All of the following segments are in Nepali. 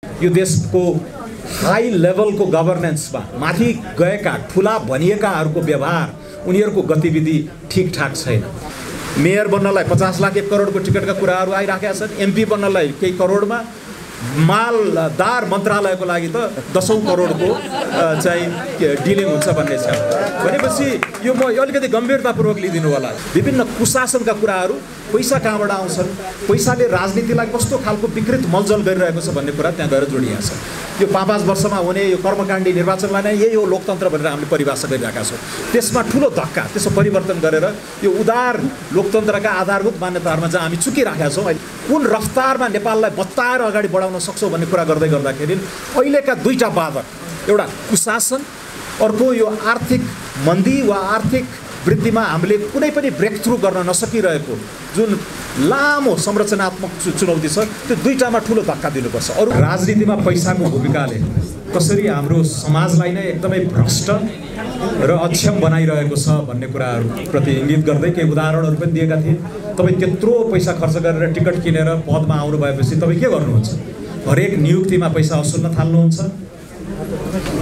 यो देशको हाई लेभलको गभर्नेन्समा माथि गएका ठुला भनिएकाहरूको व्यवहार, उनीहरूको गतिविधि ठिकठाक छैन। मेयर बन्नलाई 50 लाख 1 करोडको टिकटका कुराहरू आइराखेका छन्। एमपी बन्नलाई केही करोडमा, मालदार मन्त्रालयको लागि त 10औं करोडको चाहिँ डिलिङ हुन्छ भन्ने छ। भनेपछि यो म अलिकति गम्भीरतापूर्वक लिदिनु होला। विभिन्न कुशासनका कुराहरू, पैसा कहाँबाट आउँछन्, पैसाले राजनीतिलाई कस्तो खालको विकृत मलजल गरिरहेको छ भन्ने कुरा त्यहाँ गएर जोडिएको छ। यो 5-5 वर्षमा हुने यो कर्मकाण्डी निर्वाचनलाई नै यही हो लोकतन्त्र भनेर हामीले परिभाषा गरिरहेका छौँ। त्यसमा ठुलो धक्का, त्यसको परिवर्तन गरेर यो उदार लोकतन्त्रका आधारभूत मान्यताहरूमा जहाँ हामी चुकिराखेका छौँ, कुन रफ्तारमा नेपाललाई बत्ताएर अगाडि बढाउन सक्छौँ भन्ने कुरा गर्दै गर्दाखेरि अहिलेका दुईटा बाधक, एउटा कुशासन, अर्को यो आर्थिक मन्दी वा आर्थिक वृद्धिमा हामीले कुनै पनि ब्रेक थ्रु गर्न नसकिरहेको जुन लामो संरचनात्मक चुनौती छ, त्यो दुईटामा ठुलो धक्का दिनुपर्छ। अरू राजनीतिमा पैसाको भूमिकाले कसरी हाम्रो समाजलाई नै एकदमै भ्रष्ट र अक्षम बनाइरहेको छ भन्ने कुराहरूप्रति इङ्गित गर्दै केही उदाहरणहरू पनि दिएका थिए। तपाईँ त्यत्रो पैसा खर्च गरेर टिकट किनेर पदमा आउनु भएपछि तपाईँ के गर्नुहुन्छ? हरेक नियुक्तिमा पैसा असुल्न थाल्नुहुन्छ,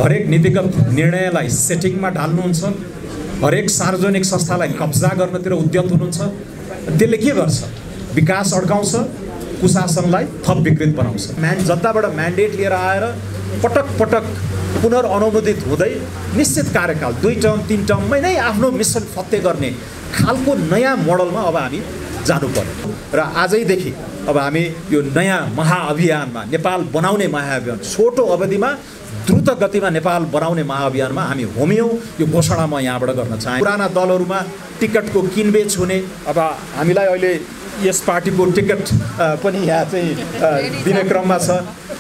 हरेक नीतिगत निर्णयलाई सेटिङमा ढाल्नुहुन्छ, हरेक सार्वजनिक संस्थालाई कब्जा गर्नतिर उद्यत हुनुहुन्छ। त्यसले के गर्छ? विकास अड्काउँछ, कुशासनलाई थप विकृत बनाउँछ। जनताबाट म्यान्डेट लिएर आएर पटक पटक पुनर्अनुमोदित हुँदै निश्चित कार्यकाल 2 टर्म 3 टर्ममै नै आफ्नो मिसन फत्ते गर्ने खालको नयाँ मोडलमा अब हामी जानु पर्यो। र आजैदेखि अब हामी यो नयाँ महाअभियानमा, नेपाल बनाउने महाअभियान, छोटो अवधिमा द्रुत गतिमा नेपाल बनाउने महाअभियानमा हामी होमियौँ। यो घोषणा म यहाँबाट गर्न चाहे। पुराना दलहरूमा टिकटको किनबेच हुने, अब हामीलाई अहिले यस पार्टीको टिकट पनि यहाँ चाहिँ दिने क्रममा छ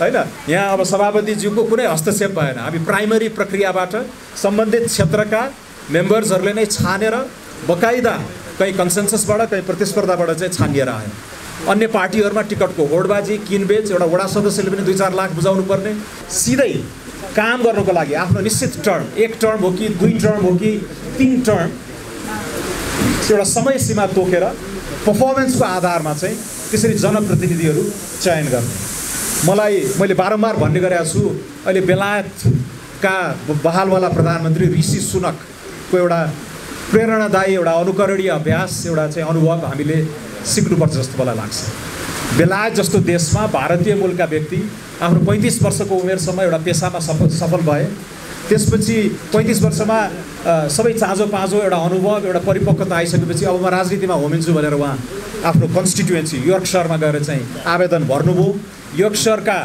हैन। यहाँ अब सभापतिज्यूको कुनै हस्तक्षेप भएन। हामी प्राइमरी प्रक्रियाबाट सम्बन्धित क्षेत्रका मेम्बर्सहरूले नै छानेर बकाइदा कहीँ कन्सेन्ससबाट कहीँ प्रतिस्पर्धाबाट चाहिँ छानिएर आयो। अन्य पार्टीहरूमा टिकटको होडबाजी, किनबेच, एउटा वडा सदस्यले पनि 2-4 लाख बुझाउनु पर्ने, सिधै काम गर्नको लागि आफ्नो निश्चित टर्म, 1 टर्म हो कि 2 टर्म हो कि 3 टर्म, एउटा समय सीमा तोकेर पर्फर्मेन्सको आधारमा चाहिँ त्यसरी जनप्रतिनिधिहरू चयन गर्ने। मैले बारम्बार भन्ने गरेको छु, अहिले बेलायतका बहालवाला प्रधानमन्त्री ऋषि सुनकको एउटा प्रेरणादायी, एउटा अनुकरणीय अभ्यास, एउटा चाहिँ अनुभव हामीले सिक्नुपर्छ जस्तो मलाई लाग्छ। बेलायत जस्तो देशमा भारतीय मूलका व्यक्ति आफ्नो 35 वर्षको उमेरसम्म एउटा पेसामा सफल भए। त्यसपछि 35 वर्षमा सबै चाँजो पाँजो, एउटा अनुभव, एउटा परिपक्वता आइसकेपछि अब म राजनीतिमा होमिन्छु भनेर उहाँ आफ्नो कन्स्टिट्युएन्सी यर्कसरमा गएर चाहिँ आवेदन भर्नुभयो। यर्कसरका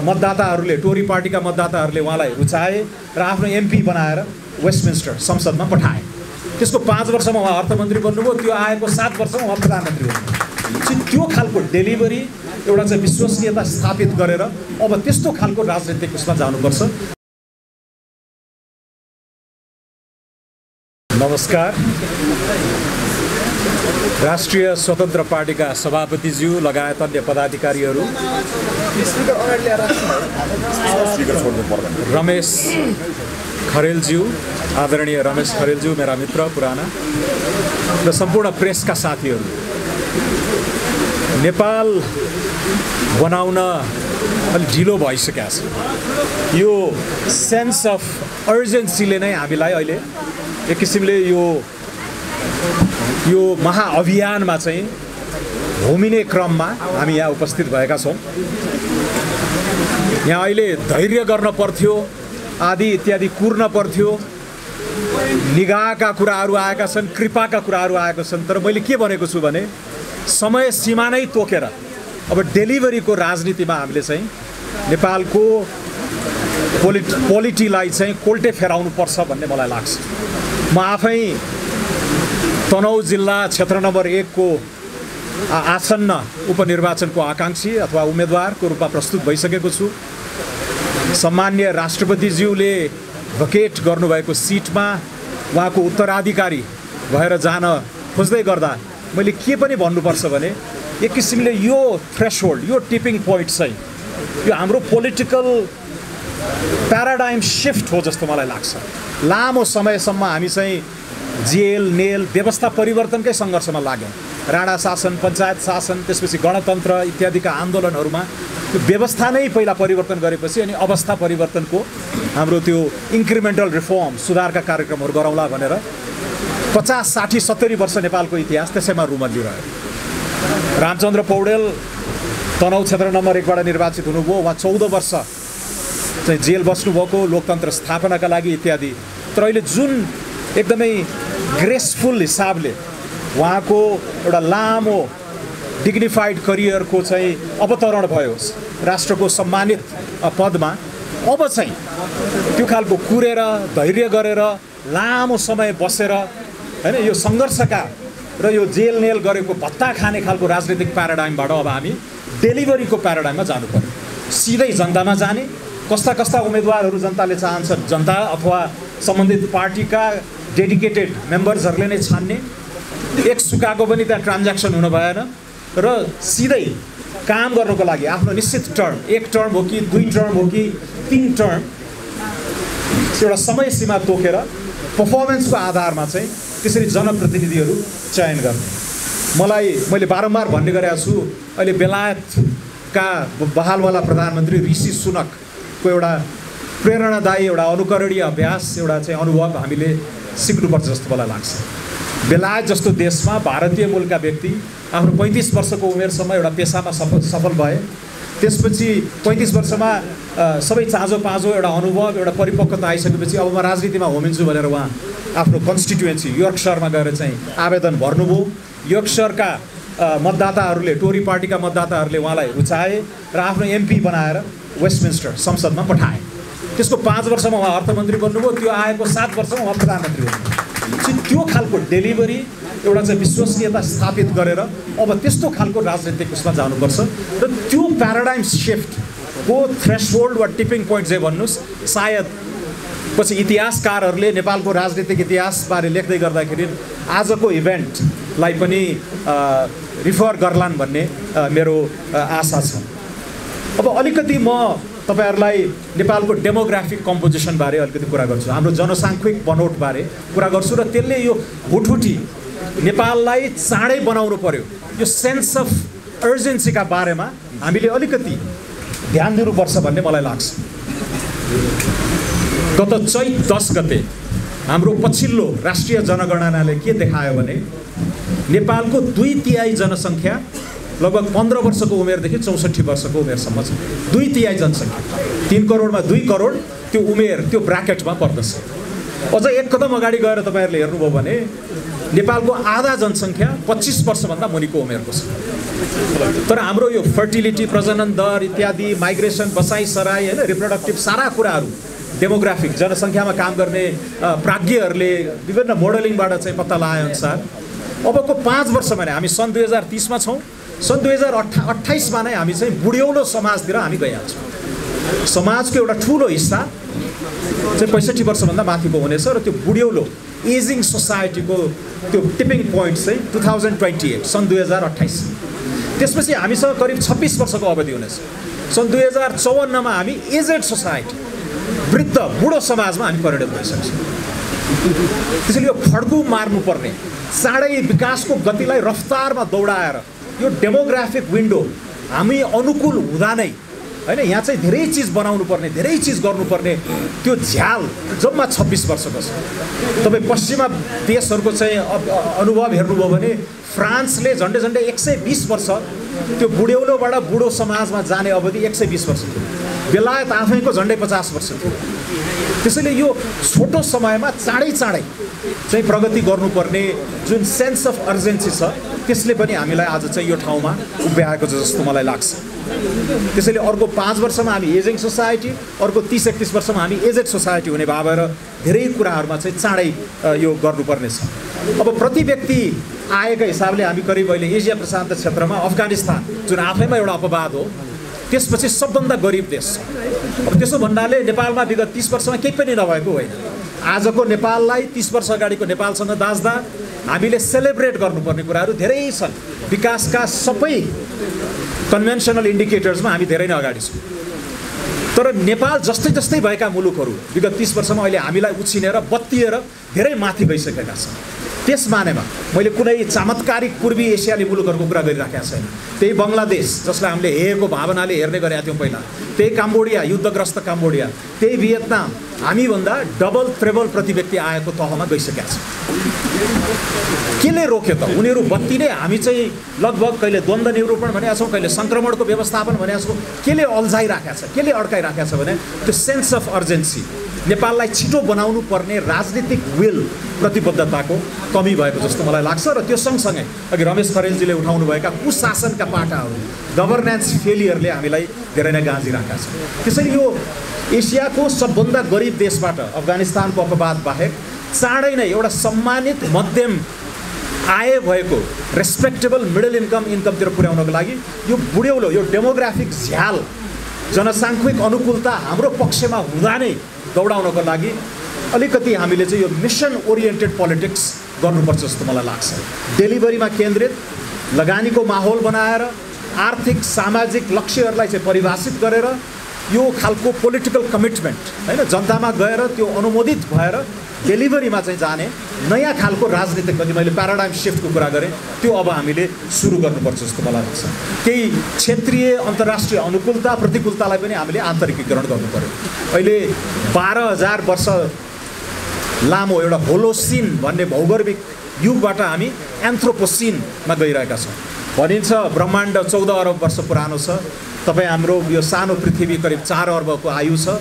मतदाताहरूले, टोरी पार्टीका मतदाताहरूले उहाँलाई रुचाए र आफ्नो एमपी बनाएर वेस्टमिन्स्टर संसदमा पठाए। त्यसको 5 वर्षमा उहाँ अर्थमन्त्री बन्नुभयो। त्यो आएको 7 वर्षमा उहाँ प्रधानमन्त्री बन्नुभयो। त्यो खालको डेलिभरी, एउटा चाहिँ विश्वसनीयता स्थापित गरेर अब त्यस्तो खालको राजनीतिक उसमा जानुपर्छ। नमस्कार। राष्ट्रिय स्वतन्त्र पार्टीका सभापतिज्यू लगायत अन्य पदाधिकारीहरू, रमेश खरेलज्यू, आदरणीय रमेश खरेलज्यू मेरा मित्र पुराना, र सम्पूर्ण प्रेसका साथीहरू, नेपाल बनाउन अलि ढिलो भइसकेको छ। यो सेन्स अफ अर्जेन्सीले नै हामीलाई अहिले एक किसिमले यो महाअभियानमा चाहिँ होमिने क्रममा हामी यहाँ उपस्थित भएका छौँ। यहाँ अहिले धैर्य गर्न पर्थ्यो, आदि इत्यादि कुर्न पर्थ्यो, निगाहका कुराहरू आएका छन्, कृपाका कुराहरू आएका छन्। तर मैले के भनेको छु भने समय सीमा नै तोकेर अब डेलिभरीको राजनीतिमा हामीले चाहिँ नेपालको पोलिटीलाई चाहिँ कोल्टे फेराउनु पर्छ भन्ने मलाई लाग्छ। म आफै तनहुँ जिल्ला क्षेत्र नम्बर 1 को आसन्न उपनिर्वाचनको आकाङ्क्षी अथवा उम्मेदवारको रूपमा प्रस्तुत भइसकेको छु। सम्माननीय राष्ट्रपतिज्यूले भकेट गर्नुभएको सिटमा उहाँको उत्तराधिकारी भएर जान खोज्दै गर्दा मैले के पनि भन्नुपर्छ भने एक किसिमले यो थ्रेसहोल्ड, यो टिपिङ पोइन्ट चाहिँ यो हाम्रो पोलिटिकल प्याराडाइम शिफ्ट हो जस्तो मलाई लाग्छ। लामो समयसम्म हामी चाहिँ जेल, नेल, व्यवस्था परिवर्तनकै सङ्घर्षमा लाग्यौँ। राणा शासन, पञ्चायत शासन, त्यसपछि गणतन्त्र इत्यादिका आन्दोलनहरूमा त्यो व्यवस्था नै पहिला परिवर्तन गरेपछि अनि अवस्था परिवर्तनको हाम्रो त्यो इन्क्रिमेन्टल रिफर्म सुधारका कार्यक्रमहरू गरौँला भनेर 50, 60, 70 वर्ष नेपालको इतिहास त्यसैमा रुमल्लिरह्यो। रामचन्द्र पौडेल तनहुँ क्षेत्र नम्बर 1 बाट निर्वाचित हुनुभयो। उहाँ 14 वर्ष चाहिँ जेल बस्नुभएको लोकतन्त्र स्थापनाका लागि इत्यादि। तर अहिले जुन एकदमै ग्रेसफुल हिसाबले उहाँको एउटा लामो डिग्निफाइड करियरको चाहिँ अवतरण भयो राष्ट्रको सम्मानित पदमा, अब चाहिँ त्यो खालको कुरेर धैर्य गरेर लामो समय बसेर हैन यो सङ्घर्षका र यो जेलनेल गरेको भत्ता खाने खालको राजनीतिक प्याराडाइमबाट अब हामी डेलिभरीको प्याराडाइममा जानु पर्यो। सिधै जनतामा जाने, कस्ता कस्ता उम्मेदवारहरू जनताले चाहन्छन् जनता अथवा सम्बन्धित पार्टीका डेडिकेटेड मेम्बर्सहरूले नै छान्ने। एक सुकाको पनि त्यहाँ ट्रान्ज्याक्सन हुन भएन र सिधै काम गर्नको लागि आफ्नो निश्चित टर्म, 1 टर्म हो कि 2 टर्म हो कि 3 टर्म, एउटा समय सीमा तोकेर पर्फर्मेन्सको आधारमा चाहिँ त्यसरी जनप्रतिनिधिहरू चयन गर्ने। मैले बारम्बार भन्ने गरेको छु, अहिले बेलायतका बहालवाला प्रधानमन्त्री ऋषि सुनकको एउटा प्रेरणादायी एउटा अनुकरणीय अभ्यास, एउटा चाहिँ अनुभव हामीले सिक्नुपर्छ जस्तो मलाई लाग्छ। बेलायत जस्तो देशमा भारतीय मूलका व्यक्ति आफ्नो 35 वर्षको उमेरसम्म एउटा पेसामा सफल भए, त्यसपछि 35 वर्षमा सबै चाँजो पाँजो एउटा अनुभव, एउटा परिपक्वता आइसकेपछि अब म राजनीतिमा होमिन्छु भनेर उहाँ आफ्नो कन्स्टिट्युएन्सी यर्कसरमा गएर चाहिँ आवेदन भर्नुभयो। यर्कसरका मतदाताहरूले, टोरी पार्टीका मतदाताहरूले उहाँलाई रुचाए र आफ्नो MP बनाएर वेस्टमिन्स्टर संसदमा पठाए। त्यसको 5 वर्षमा उहाँ अर्थमन्त्री बन्नुभयो। त्यो आएको 7 वर्षमा उहाँ प्रधानमन्त्री बन्नुभयो। त्यो खालको डेलिभरी, एउटा चाहिँ विश्वसनीयता स्थापित गरेर अब त्यस्तो खालको राजनीतिक उसमा जानुपर्छ र त्यो प्याराडाइम सिफ्टको थ्रेसहोल्ड वा टिपिङ पोइन्ट चाहिँ भन्नुहोस्, सायद पछि इतिहासकारहरूले नेपालको राजनीतिक इतिहासबारे लेख्दै गर्दाखेरि आजको इभेन्टलाई पनि रिफर गर्लान् भन्ने मेरो आशा छ। अब अलिकति म तपाईहरुलाई नेपालको डेमोग्राफिक कम्पोजिसनबारे अलिकति कुरा गर्छु, हाम्रो जनसाङ्ख्यिक बनोटबारे कुरा गर्छु र त्यसले यो हुटहुटी नेपाललाई चाँडै बनाउनु पर्यो, यो सेन्स अफ अर्जेन्सीका बारेमा हामीले अलिकति ध्यान दिनुपर्छ भन्ने मलाई लाग्छ। गत चैत 10 गते हाम्रो पछिल्लो राष्ट्रिय जनगणनाले के देखायो भने नेपालको 2/3 जनसङ्ख्या लगभग 15 वर्षको उमेरदेखि 64 वर्षको उमेरसम्म छ। 2/3 जनसङ्ख्या, 3 करोडमा 2 करोड त्यो उमेर, त्यो ब्राकेटमा पर्दछ। अझ एक कदम अगाडि गएर तपाईहरुले हेर्नुभयो भने नेपालको आधा जनसङ्ख्या 25 वर्षभन्दा मुनिको उमेरको छ। तर हाम्रो यो फर्टिलिटी, प्रजनन दर इत्यादि, माइग्रेसन, बसाइ सराई हैन, रिप्रोडक्टिभ सारा कुराहरू, डेमोग्राफिक जनसङ्ख्यामा काम गर्ने प्राज्ञहरूले विभिन्न मोडलिङबाट चाहिँ पत्ता लगाए अनुसार अबको 5 वर्षमा नै हामी सन् 2030 मा छौँ। सन् 2028 मा नै हामी चाहिँ बुढ्यौलो समाजतिर हामी गइहाल्छौँ। समाजको एउटा ठुलो हिस्सा चाहिँ 65 वर्षभन्दा माथिको हुनेछ र त्यो बुढ्यौलो एजिङ सोसाइटीको त्यो टिपिङ पोइन्ट चाहिँ 2028 सन् 2028। त्यसपछि हामीसँग करिब 26 वर्षको अवधि हुनेछ। सन् 2054 मा हामी एजेड सोसाइटी, वृद्ध बुढो समाजमा हामी परिणत भइसक्छौँ। त्यसैले यो फड्कु मार्नुपर्ने, चाँडै विकासको गतिलाई रफ्तारमा दौडाएर यो डेमोग्राफिक विन्डो हामी अनुकूल हुँदा नै हैन, यहाँ चाहिँ धेरै चिज बनाउनु पर्ने, धेरै चिज गर्नुपर्ने त्यो झ्याल जम्मा 26 वर्षको छ। तपाईँ पश्चिमा देशहरूको चाहिँ अनुभव हेर्नुभयो भने फ्रान्सले झन्डै 120 वर्ष त्यो बुढ्यौलोबाट बुढो समाजमा जाने अवधि 120 वर्ष थियो। बेलायत आफैको झन्डै 50 वर्ष थियो। त्यसैले यो छोटो समयमा चाँडै चाहिँ प्रगति गर्नुपर्ने जुन सेन्स अफ अर्जेन्सी छ त्यसले पनि हामीलाई आज चाहिँ यो ठाउँमा उभ्याएको छ जस्तो मलाई लाग्छ। त्यसैले अर्को 5 वर्षमा हामी एजिङ सोसाइटी, अर्को 30-31 वर्षमा हामी एजेड सोसाइटी हुने भएर धेरै कुराहरूमा चाहिँ चाँडै यो गर्नुपर्ने छ। अब प्रति व्यक्ति आएका हिसाबले हामी करिब अहिले एसिया प्रशान्त क्षेत्रमा अफगानिस्तान, जुन आफैमा एउटा अपवाद हो, त्यसपछि सबभन्दा गरिब देश छ। अब त्यसो भन्नाले नेपालमा विगत 30 वर्षमा केही पनि नभएको होइन। आजको नेपाललाई 30 वर्ष अगाडिको नेपालसँग दाज्दा हामीले सेलिब्रेट गर्नुपर्ने कुराहरू धेरै छन्। विकासका सबै कन्भेन्सनल इन्डिकेटर्समा हामी धेरै नै अगाडि छौँ। तर नेपाल जस्तै भएका मुलुकहरू विगत 30 वर्षमा अहिले हामीलाई उछिनेर बत्तिएर धेरै माथि गइसकेका छन्। त्यस मानेमा मैले कुनै चमत्कारिक पूर्वी एसियाली मुलुकहरूको कुरा गरिराखेको छैन। त्यही बङ्गलादेश जसलाई हामीले हेरेको भावनाले हेर्ने गरेका थियौँ पहिला, त्यही काम्बोडिया, युद्धग्रस्त काम्बोडिया, त्यही भियतनाम हामीभन्दा डबल ट्रेबल प्रति व्यक्ति आएको तहमा गइसकेका छ। केले रोक्यो त? उनीहरू बत्ती नै, हामी चाहिँ लगभग कहिले द्वन्द्व निरूपण भनेका छौँ, कहिले सङ्क्रमणको व्यवस्थापन भनेका छौँ। केले अल्झाइराखेको छ, केले अड्काइराखेको छ भने त्यो सेन्स अफ अर्जेन्सी, नेपाललाई छिटो बनाउनु पर्ने राजनीतिक विल, प्रतिबद्धताको कमी भएको जस्तो मलाई लाग्छ। र त्यो सँगसँगै अघि रमेश खरेलजीले उठाउनुभएका कुशासनका पाटाहरू, गभर्नेन्स फेलियरले हामीलाई धेरै नै गाँजिरहेका छ। त्यसैले यो एसियाको सबभन्दा गरिब देशबाट, अफगानिस्तानको अपवाद बाहेक, चाँडै नै एउटा सम्मानित मध्यम आय भएको रेस्पेक्टेबल मिडल इन्कमतिर पुर्याउनको लागि यो बुढ्यौलो, यो डेमोग्राफिक झ्याल, जनसाङ्ख्यिक अनुकूलता हाम्रो पक्षमा हुँदा नै दौडाउनको लागि अलिकति हामीले चाहिँ यो मिसन ओरिएन्टेड पोलिटिक्स गर्नुपर्छ जस्तो मलाई लाग्छ। डेलिभरीमा केन्द्रित, लगानीको माहौल बनाएर, आर्थिक सामाजिक लक्ष्यहरूलाई चाहिँ परिभाषित गरेर यो खालको पोलिटिकल कमिटमेन्ट हैन जनतामा गएर त्यो अनुमोदित भएर डेलिभरीमा चाहिँ जाने नयाँ खालको राजनीतिक, अघि मैले प्याराडाइम शिफ्टको कुरा गरेँ, त्यो अब हामीले सुरु गर्नुपर्छ जस्तो मलाई लाग्छ। केही क्षेत्रीय अन्तर्राष्ट्रिय अनुकूलता प्रतिकूलतालाई पनि हामीले आन्तरिकीकरण गर्नु पर्यो। अहिले 12,000 वर्ष लामो एउटा होलोसिन भन्ने भौगोलिक युगबाट हामी एन्थ्रोपोसिनमा गइरहेका छौँ। भनिन्छ ब्रह्माण्ड 14 अरब वर्ष पुरानो छ। तपाईँ हाम्रो यो सानो पृथ्वी करिब 4 अर्बको आयु छ।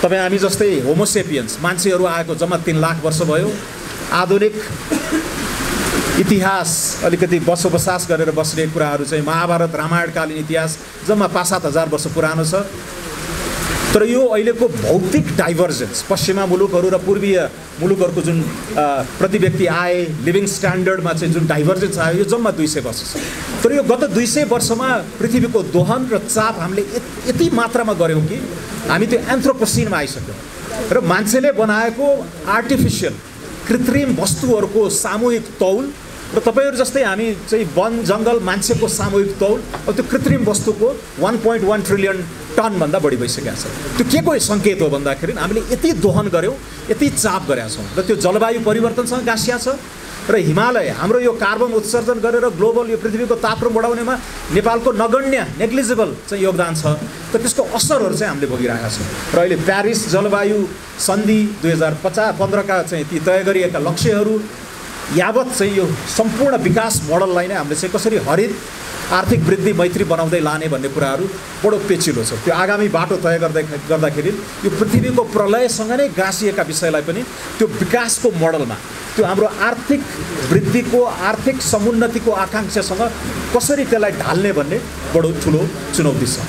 तपाईँ हामी जस्तै होमोसेपियन्स मान्छेहरू आएको जम्मा 3 लाख वर्ष भयो। आधुनिक इतिहास अलिकति बसोबसास गरेर बस्ने कुराहरू चाहिँ महाभारत रामायणकालीन इतिहास जम्मा 5-7 हजार वर्ष पुरानो छ। तर यो अहिलेको भौतिक डाइभर्जेन्स, पश्चिमा मुलुकहरू र पूर्वीय मुलुकहरूको जुन प्रति व्यक्ति आय, लिभिङ स्ट्यान्डर्डमा चाहिँ जुन डाइभर्जेन्स आयो, यो जम्मा 200 वर्ष छ। तर यो गत 200 वर्षमा पृथ्वीको दोहन र चाप हामीले यति मात्रामा गऱ्यौँ कि हामी त्यो एन्थ्रोपोसिनमा आइसक्यौँ र मान्छेले बनाएको आर्टिफिसियल कृत्रिम वस्तुहरूको सामूहिक तौल र तपाईँहरू जस्तै हामी चाहिँ वन जङ्गल मान्छेको सामूहिक तौल अब त्यो कृत्रिम वस्तुको 1.1 ट्रिलियन टनभन्दा बढी भइसकेको छ। त्यो के को सङ्केत हो भन्दाखेरि हामीले यति दोहन गऱ्यौँ, यति चाप गरेका छौँ र त्यो जलवायु परिवर्तनसँग गाँसिया छ। र हिमालय हाम्रो यो कार्बन उत्सर्जन गरेर ग्लोबल यो पृथ्वीको तापक्रम बढाउनेमा नेपालको नगण्य नेग्लिजिबल चाहिँ योगदान छ। त त्यसको असरहरू चाहिँ हामीले भोगिरहेका छौँ। र अहिले प्यारिस जलवायु सन्धि 2015 का चाहिँ ती तय गरिएका लक्ष्यहरू यावत चाहिँ यो सम्पूर्ण विकास मोडललाई नै हामीले चाहिँ कसरी हरित आर्थिक वृद्धि मैत्री बनाउँदै लाने भन्ने कुराहरू बडो पेचिलो छ। त्यो आगामी बाटो तय गर्दाखेरि यो पृथ्वीको प्रलयसँग नै गाँसिएका विषयलाई पनि त्यो विकासको मोडलमा, त्यो हाम्रो आर्थिक वृद्धिको, आर्थिक समुन्नतिको आकाङ्क्षासँग कसरी त्यसलाई ढाल्ने भन्ने बडो ठुलो चुनौती छ।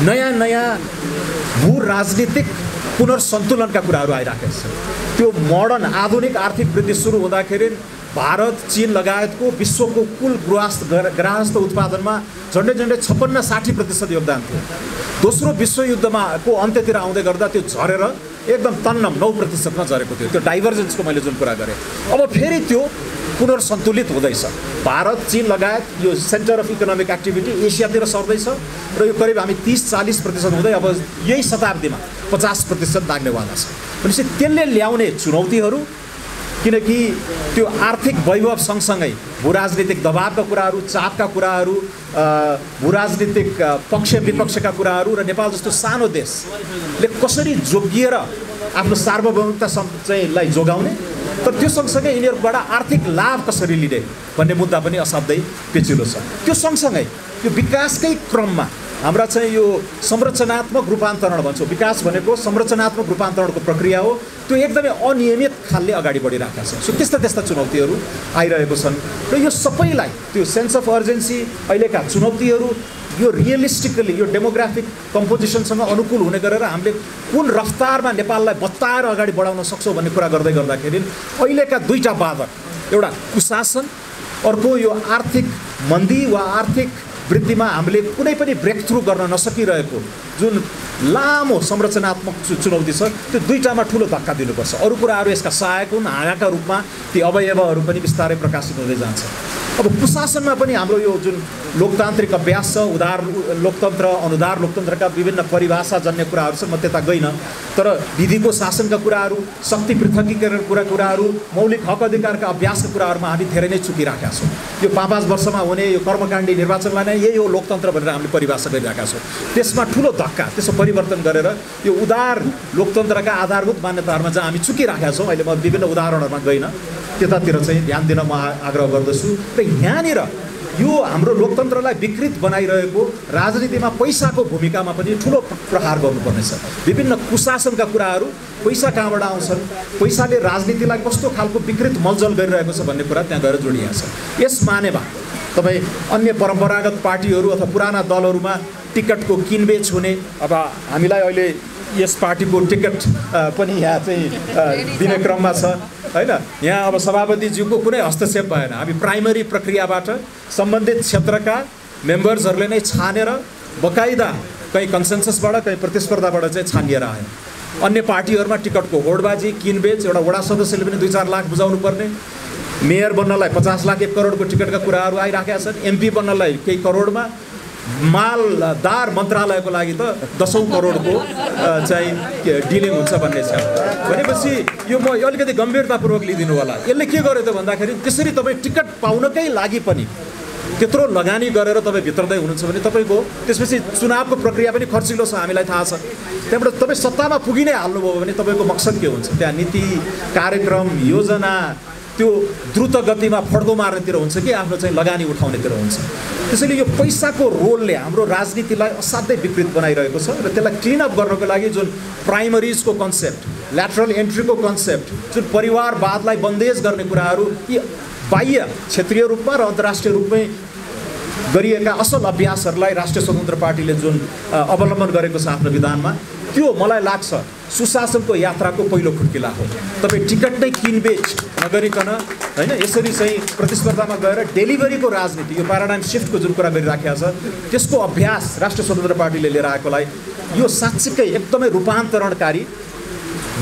नयाँ नयाँ भू राजनीतिक पुनर्सन्तुलनका कुराहरू आइराखेका छन्। त्यो मोडर्न आधुनिक आर्थिक वृद्धि सुरु हुँदाखेरि भारत, चीन लगायतको विश्वको कुल ग्राहस्थ उत्पादनमा झन्डै 56-60% योगदान थियो। दोस्रो विश्वयुद्धमा को अन्त्यतिर आउँदै गर्दा त्यो झरेर एकदम तन्नम 9%मा झरेको थियो। त्यो डाइभर्जेन्सको मैले जुन कुरा गरेँ, अब फेरि त्यो पुनर्सन्तुलित हुँदैछ। भारत, चीन लगायत यो सेन्टर अफ इकोनोमिक एक्टिभिटी एसियातिर सर्दैछ र यो करिब हामी 30-40% हुँदै अब यही शताब्दीमा 50% नाग्नेवाला छ। भनेपछि त्यसले ल्याउने चुनौतीहरू, किनकि त्यो आर्थिक वैभव सँगसँगै भूराजनीतिक दबावका कुराहरू, चापका कुराहरू, भूराजनीतिक पक्ष विपक्षका कुराहरू र नेपाल जस्तो सानो देशले कसरी जोगिएर आफ्नो सार्वभौमिकता चाहिँ लाई जोगाउने, तर त्यो सँगसँगै यिनीहरूबाट आर्थिक लाभ कसरी लिने भन्ने मुद्दा पनि असाध्यै पेचिलो छ। त्यो सँगसँगै यो विकासकै क्रममा हाम्रा चाहिँ यो संरचनात्मक रूपान्तरण भन्छौँ, विकास भनेको संरचनात्मक रूपान्तरणको प्रक्रिया हो, त्यो एकदमै अनियमित खालले अगाडि बढिरहेका छन्। सो त्यस्ता चुनौतीहरू आइरहेको छन् र यो सबैलाई त्यो सेन्स अफ अर्जेन्सी, अहिलेका चुनौतीहरू, यो रियलिस्टिकली यो डेमोग्राफिक कम्पोजिसनसँग अनुकूल हुने गरेर हामीले कुन रफ्तारमा नेपाललाई बत्ताएर अगाडि बढाउन सक्छौँ भन्ने कुरा गर्दै गर्दाखेरि अहिलेका दुईटा बाधक, एउटा कुशासन, अर्को यो आर्थिक मन्दी वा आर्थिक वृद्धिमा हामीले कुनै पनि ब्रेक थ्रु गर्न नसकिरहेको जुन लामो संरचनात्मक चुनौती छ, त्यो दुईटामा ठुलो धक्का दिनुपर्छ। अरू कुराहरू यसका सहायक हुन्, हाँगाका रूपमा ती अवयवहरू पनि बिस्तारै प्रकाशित हुँदै जान्छ। अब कुशासनमा पनि हाम्रो यो जुन लोकतान्त्रिक अभ्यास छ, उदार लोकतन्त्र अनुदार लोकतन्त्रका विभिन्न परिभाषाजन्य कुराहरू छन्, म त्यता गइनँ। तर विधिको शासनका कुराहरू, शक्ति पृथकीकरणका कुराहरू, मौलिक हक अधिकारका अभ्यासका कुराहरूमा हामी धेरै नै चुकिराखेका छौँ। यो 5-5 वर्षमा हुने यो कर्मकाण्डी निर्वाचनलाई नै यही हो लोकतन्त्र भनेर हामीले परिभाषा गरिरहेका छौँ। त्यसमा ठुलो धक्का, त्यसको परिवर्तन गरेर यो उदार लोकतन्त्रका आधारभूत मान्यताहरूमा चाहिँ हामी चुकिराखेका छौँ। अहिले म विभिन्न उदाहरणहरूमा गइनँ, त्यतातिर चाहिँ ध्यान दिन म आग्रह गर्दछु। र यहाँनिर यो हाम्रो लोकतन्त्रलाई विकृत बनाइरहेको राजनीतिमा पैसाको भूमिकामा पनि ठुलो प्रहार गर्नुपर्नेछ। विभिन्न कुशासनका कुराहरू, पैसा कहाँबाट आउँछन्, पैसाले राजनीतिलाई कस्तो खालको विकृत मलजल गरिरहेको छ भन्ने कुरा त्यहाँ गएर जोडिएको छ। यस मानेमा तपाईँ अन्य परम्परागत पार्टीहरू अथवा पुराना दलहरूमा टिकटको किनबेच हुने, अब हामीलाई अहिले यस पार्टीको टिकट पनि यहाँ चाहिँ दिने क्रममा छ हैन। यहाँ अब सभापतिज्यूको कुनै हस्तक्षेप भएन। हामी प्राइमरी प्रक्रियाबाट सम्बन्धित क्षेत्रका मेम्बर्सहरूले नै छानेर बकाइदा कहीँ कन्सेन्ससबाट कहीँ प्रतिस्पर्धाबाट चाहिँ छानिएर आयो। अन्य पार्टीहरूमा टिकटको होडबाजी, किनबेच, एउटा वडा सदस्यले पनि 2-4 लाख बुझाउनु पर्ने, मेयर बन्नलाई 50 लाख 1 करोडको टिकटका कुराहरू आइराखेका छन्, एमपी बन्नलाई केही करोडमा, मालदार मन्त्रालयको लागि त 10औं करोडको चाहिँ डिलिङ हुन्छ भन्ने छ। भनेपछि यो म अलिकति गम्भीरतापूर्वक लिइदिनु होला। यसले के गर्यो त भन्दाखेरि त्यसरी तपाईँ टिकट पाउनकै लागि पनि त्यत्रो लगानी गरेर तपाईँ भित्रदै हुनुहुन्छ भने तपाईँको त्यसपछि चुनावको प्रक्रिया पनि खर्चिलो छ, हामीलाई थाहा छ। त्यहाँबाट तपाईँ सत्तामा पुगि नै हाल्नुभयो भने तपाईँको मकसद के हुन्छ? त्यहाँ नीति, कार्यक्रम, योजना त्यो द्रुत गतिमा फड्को मार्नेतिर हुन्छ कि आफ्नो चाहिँ लगानी उठाउनेतिर हुन्छ? त्यसैले यो पैसाको रोलले हाम्रो राजनीतिलाई असाध्यै विकृत बनाइरहेको छ। र त्यसलाई क्लिन अप गर्नको लागि जुन प्राइमरिजको कन्सेप्ट, ल्याटरल एन्ट्रीको कन्सेप्ट, जुन परिवारवादलाई बन्देज गर्ने कुराहरू, यी बाह्य क्षेत्रीय रूपमा र अन्तर्राष्ट्रिय रूपमै गरिएका असल अभ्यासहरूलाई राष्ट्रिय स्वतन्त्र पार्टीले जुन अवलम्बन गरेको छ आफ्नो विधानमा, त्यो मलाई लाग्छ सुशासनको यात्राको पहिलो खुड्किला हो। तपाईँ टिकट नै किनबेच नगरिकन हैन यसरी चाहिँ प्रतिस्पर्धामा गएर डेलिभरीको राजनीति, यो प्याराडाइम सिफ्टको जुन कुरा गरिराखेको छ त्यसको अभ्यास राष्ट्रिय स्वतन्त्र पार्टीले लिएर आएकोलाई यो साँच्चीकै एकदमै रूपान्तरणकारी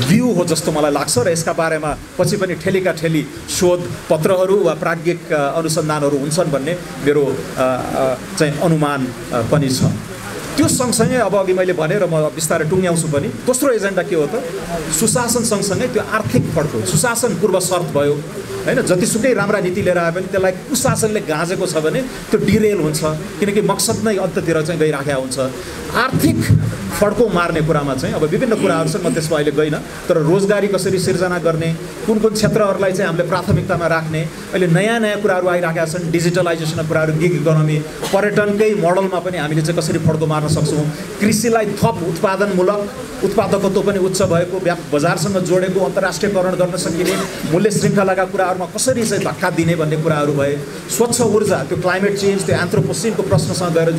भ्यू हो जस्तो मलाई लाग्छ। र यसका बारेमा पछि पनि ठेलीका ठेली शोध पत्रहरू वा प्राज्ञिक अनुसन्धानहरू हुन्छन् भन्ने मेरो चाहिँ अनुमान पनि छ। त्यो सँगसँगै अब अघि मैले भनेर म बिस्तारै टुङ्ग्याउँछु पनि, दोस्रो एजेन्डा के हो त? सुशासन सँगसँगै त्यो आर्थिक फड्को, सुशासन पूर्व शर्त भयो हैन। जतिसुकै राम्रा नीति लिएर आए पनि त्यसलाई कुशासनले गाँजेको छ भने त्यो डिरेल हुन्छ, किनकि मकसद नै अन्ततिर चाहिँ गइराखेको हुन्छ। आर्थिक फड्को मार्ने कुरामा चाहिँ अब विभिन्न कुराहरू छन्, म त्यसमा अहिले गइनँ। तर रोजगारी कसरी सिर्जना गर्ने, कुन कुन क्षेत्रहरूलाई चाहिँ हामीले प्राथमिकतामा राख्ने, अहिले नयाँ नयाँ कुराहरू आइराखेका छन्, डिजिटलाइजेसनका कुराहरू, गिग इकोनोमी, पर्यटनकै मोडलमा पनि हामीले चाहिँ कसरी फड्को मार्न सक्छौँ, कृषिलाई थप उत्पादनमूलक, उत्पादकत्व पनि उच्च भएको, बजारसँग जोडेको, अन्तर्राष्ट्रियकरण गर्न सकिने, मूल्य श्रृङ्खलाका कुराहरूमा कसरी चाहिँ धक्का दिने भन्ने कुराहरू भए, स्वच्छ ऊर्जा, त्यो क्लाइमेट चेन्ज, त्यो एन्थ्रोपोसिनको प्रश्नसँग गएर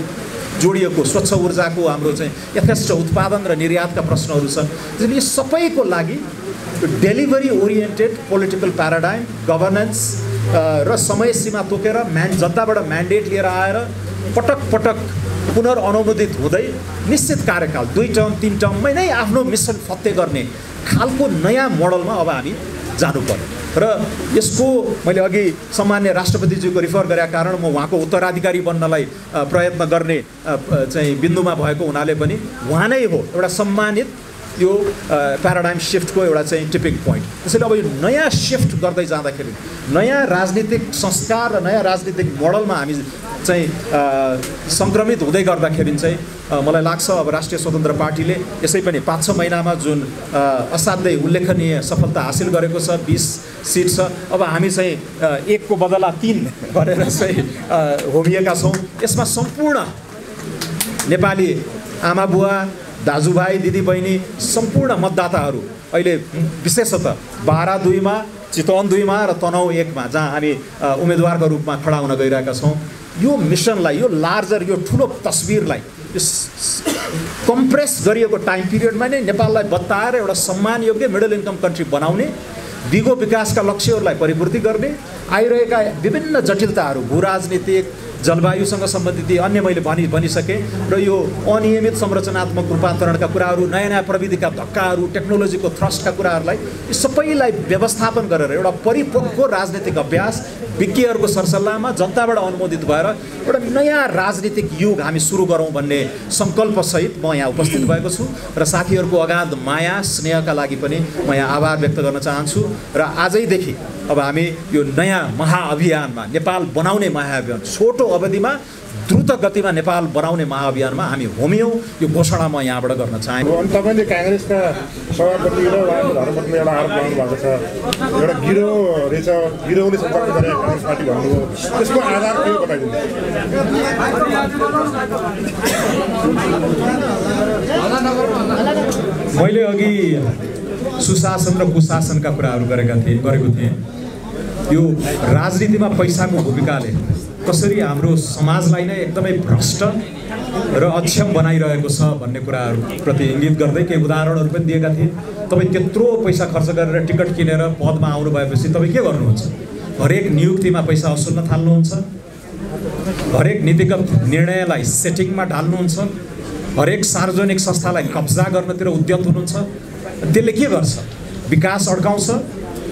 जोडिएको स्वच्छ ऊर्जाको हाम्रो चाहिँ यथेष्ट उत्पादन र निर्यातका प्रश्नहरू छन्। त्यसैले यो सबैको लागि delivery oriented political paradigm, governance र समय सीमा तोकेर जनताबाट म्यान्डेट लिएर आएर पटक पटक पुनर्अनुमोदित हुँदै निश्चित कार्यकाल 2 टर्म 3 टर्ममै नै आफ्नो मिसन फत्ते गर्ने खालको नयाँ मोडलमा अब हामी जानु पर्यो। र यसको मैले अघि सम्मान्य राष्ट्रपतिज्यूको रिफर गरेका कारण म उहाँको उत्तराधिकारी बन्नलाई प्रयत्न गर्ने चाहिँ बिन्दुमा भएको हुनाले पनि उहाँ नै हो एउटा सम्मानित यो प्याराडाइम सिफ्टको एउटा चाहिँ टिपिङ पोइन्ट। त्यसैले अब यो नयाँ सिफ्ट गर्दै जाँदाखेरि नयाँ राजनीतिक संस्कार र नयाँ राजनीतिक मोडलमा हामी चाहिँ सङ्क्रमित हुँदै गर्दाखेरि चाहिँ मलाई लाग्छ अब राष्ट्रिय स्वतन्त्र पार्टीले यसै पनि 5-6 महिनामा जुन असाध्यै उल्लेखनीय सफलता हासिल गरेको छ, 20 सिट छ, अब हामी चाहिँ 1 को बदला 3 गरेर चाहिँ होमिएका छौँ। यसमा सम्पूर्ण नेपाली आमा बुवा, दाजुभाइ, दिदीबहिनी, सम्पूर्ण मतदाताहरू अहिले विशेषतः 12-2 मा, चितवन 2 मा र तनहुँ 1 मा जहाँ हामी उम्मेदवारको रूपमा खडा हुन गइरहेका छौँ, यो मिसनलाई, यो लार्जर, यो ठुलो तस्बिरलाई, यो कम्प्रेस गरिएको टाइम पिरियडमा नै नेपाललाई बताएर एउटा सम्मानयोग्य मिडल इन्कम कन्ट्री बनाउने, दिगो विकासका लक्ष्यहरूलाई परिपूर्ति गर्ने, आइरहेका विभिन्न जटिलताहरू, भू राजनीतिक, जलवायुसँग सम्बन्धित अन्य मैले भनिसकेँ र यो अनियमित संरचनात्मक रूपान्तरणका कुराहरू, नयाँ नयाँ प्रविधिका धक्काहरू, टेक्नोलोजीको थ्रस्टका कुराहरूलाई यी सबैलाई व्यवस्थापन गरेर एउटा परिपक्व राजनीतिक अभ्यास विज्ञहरूको सरसल्लाहमा जनताबाट अनुमोदित भएर एउटा नयाँ राजनीतिक युग हामी सुरु गरौँ भन्ने सङ्कल्पसहित म यहाँ उपस्थित भएको छु र साथीहरूको अगाध माया स्नेहका लागि पनि म यहाँ आभार व्यक्त गर्न चाहन्छु। र आजैदेखि अब हामी यो नयाँ महाअभियानमा, नेपाल बनाउने महाअभियान, छोटो अवधिमा द्रुत गतिमा नेपाल बनाउने महाअभियानमा हामी होमियौँ, यो घोषणा म यहाँबाट गर्न चाहेँ। अनि तपाईँले काङ्ग्रेसका सभापति र उहाँको धर्मपत्नी एउटा आरोप लगाउनु भएको छ, एउटा गिरो रहेछ, गिरोले सम्पर्क गरे काङ्ग्रेस पार्टी भन्नुभयो, त्यसको आधार के हो बताइदिनु। मैले अघि सुशासन र कुशासनका कुराहरू गरेको थिएँ। यो राजनीतिमा पैसाको भूमिकाले कसरी हाम्रो समाजलाई नै एकदमै भ्रष्ट र अक्षम बनाइरहेको छ भन्ने कुराहरूप्रति इङ्गित गर्दै केही उदाहरणहरू पनि दिएका थिए। तपाईँ त्यत्रो पैसा खर्च गरेर टिकट किनेर पदमा आउनु भएपछि तपाईँ के गर्नुहुन्छ? हरेक नियुक्तिमा पैसा वसुल्न थाल्नुहुन्छ, हरेक नीतिगत निर्णयलाई सेटिङमा ढाल्नुहुन्छ, हरेक सार्वजनिक संस्थालाई कब्जा गर्नतिर उद्यत हुनुहुन्छ। त्यसले के गर्छ? विकास अड्काउँछ,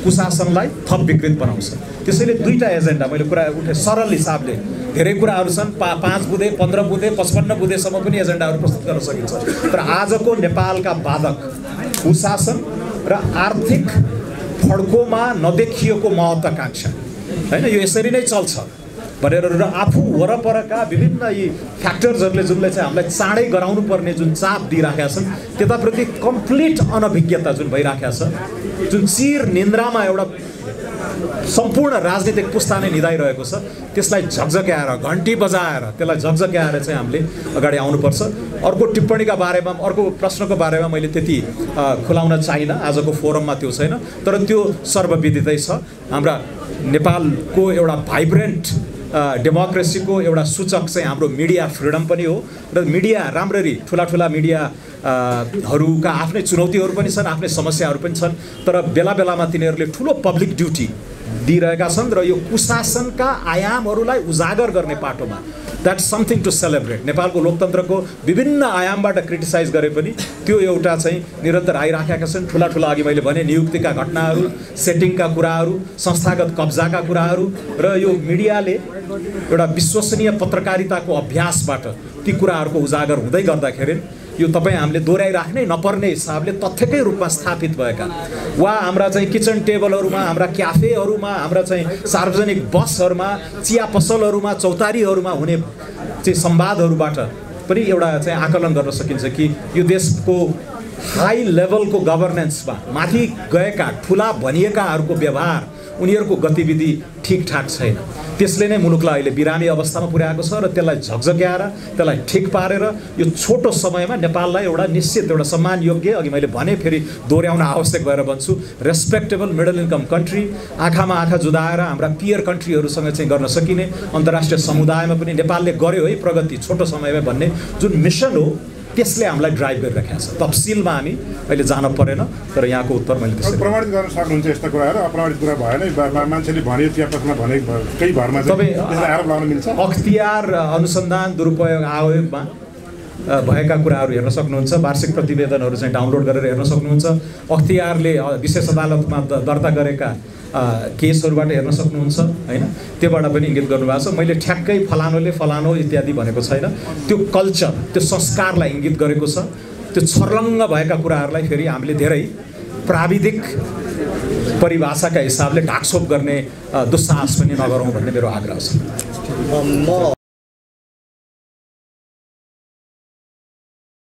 कुशासनलाई थप विकृत बनाउँछ। त्यसैले दुईटा एजेन्डा मैले कुरा उठे सरल हिसाबले धेरै कुराहरू छन्, 5 बुँदे 15 बुँदे 55 बुँदेसम्म पनि एजेन्डाहरू प्रस्तुत गर्न सकिन्छ। तर आजको नेपालका बाधक कुशासन र आर्थिक फड्कोमा नदेखिएको महत्त्वाकांक्षा हैन, यो यसरी नै चल्छ भनेर र आफू वरपरका विभिन्न यी फ्याक्टर्सहरूले जुनले चाहिँ हामीलाई चाँडै गराउनु पर्ने जुन चाप दिइराखेका छन्, त्यताप्रति कम्प्लिट अनभिज्ञता जुन भइराखेको छ, जुन चिर निन्द्रामा एउटा सम्पूर्ण राजनीतिक पुस्ता नै निधाइरहेको छ, त्यसलाई झकझक्याएर घन्टी बजाएर त्यसलाई झकझक्याएर चाहिँ हामीले अगाडि आउनुपर्छ। अर्को टिप्पणीका बारेमा, अर्को प्रश्नको बारेमा मैले त्यति खुलाउन चाहिनँ, आजको फोरममा त्यो छैन, तर त्यो सर्वविदितै छ। हाम्रा नेपालको एउटा भाइब्रेन्ट डेमोक्रेसीको एउटा सूचक चाहिँ हाम्रो मिडिया फ्रिडम पनि हो र मिडिया राम्ररी ठुला हरूका आफ्नै चुनौतीहरू पनि छन्, आफ्नै समस्याहरू पनि छन्, तर बेला बेलामा तिनीहरूले ठुलो पब्लिक ड्युटी दिइरहेका छन् र यो कुशासनका आयामहरूलाई उजागर गर्ने पाटोमा द्याट समथिङ टु सेलिब्रेट। नेपालको लोकतन्त्रको विभिन्न आयामबाट क्रिटिसाइज गरे पनि त्यो एउटा चाहिँ निरन्तर आइराखेका छन्। ठुला अघि मैले भने नियुक्तिका घटनाहरू, सेटिङका कुराहरू, संस्थागत कब्जाका कुराहरू र यो मिडियाले एउटा विश्वसनीय पत्रकारिताको अभ्यासबाट ती कुराहरूको उजागर हुँदै गर्दाखेरि यो तपाईँ हामीले दोहोऱ्याइराख्नै नपर्ने हिसाबले तथ्यकै रूपमा स्थापित भएका वा हाम्रा चाहिँ किचन टेबलहरूमा, हाम्रा क्याफेहरूमा, हाम्रा चाहिँ सार्वजनिक बसहरूमा, चिया पसलहरूमा, चौतारीहरूमा हुने चाहिँ संवादहरूबाट पनि एउटा चाहिँ आकलन गर्न सकिन्छ कि यो देशको हाई लेभलको गभर्नेन्समा माथि गएका ठुला भनिएकाहरूको व्यवहार, उनीहरूको गतिविधि ठिकठाक छैन। त्यसले नै मुलुकलाई अहिले बिरामी अवस्थामा पुर्याएको छ र त्यसलाई झकझक्याएर त्यसलाई ठिक पारेर यो छोटो समयमा नेपाललाई एउटा निश्चित एउटा सम्मानयोग्य, अघि मैले भने फेरि दोहोऱ्याउन आवश्यक भएर भन्छु, रेस्पेक्टेबल मिडल इन्कम कन्ट्री, आँखामा आँखा जुदाएर हाम्रा पियर कन्ट्रीहरूसँग चाहिँ गर्न सकिने, अन्तर्राष्ट्रिय समुदायमा पनि नेपालले गर्यो है प्रगति छोटो समयमा भन्ने जुन मिसन हो त्यसले हामीलाई ड्राइभ गरिराखेको छ। तफसिलमा हामी अहिले जान परेन, तर यहाँको उत्तर मैले त्यसरी प्रमाणित गर्न सक्नुहुन्छ। यस्ता कुराहरू अप्रमाणित कुरा भएन, मान्छेले भने त्यो प्रश्न भने केही भरमा चाहिँ आरोप लगाउन मिल्छ। अख्तियार अनुसन्धान दुरुपयोग आयोगमा भएका कुराहरू हेर्न सक्नुहुन्छ, वार्षिक प्रतिवेदनहरू चाहिँ डाउनलोड गरेर हेर्न सक्नुहुन्छ। अख्तियारले विशेष अदालतमा दर्ता गरेका केसहरूबाट हेर्न सक्नुहुन्छ हैन, त्योबाट पनि इङ्गित गर्नुभएको छ। मैले ठ्याक्कै फलानोले फलानो इत्यादि भनेको छैन, त्यो कल्चर, त्यो संस्कारलाई इङ्गित गरेको छ। त्यो छर्लङ्ग भएका कुराहरूलाई फेरि हामीले धेरै प्राविधिक परिभाषाका हिसाबले ढाकछोप गर्ने दुस्साहस पनि नगरौँ भन्ने मेरो आग्रह छ।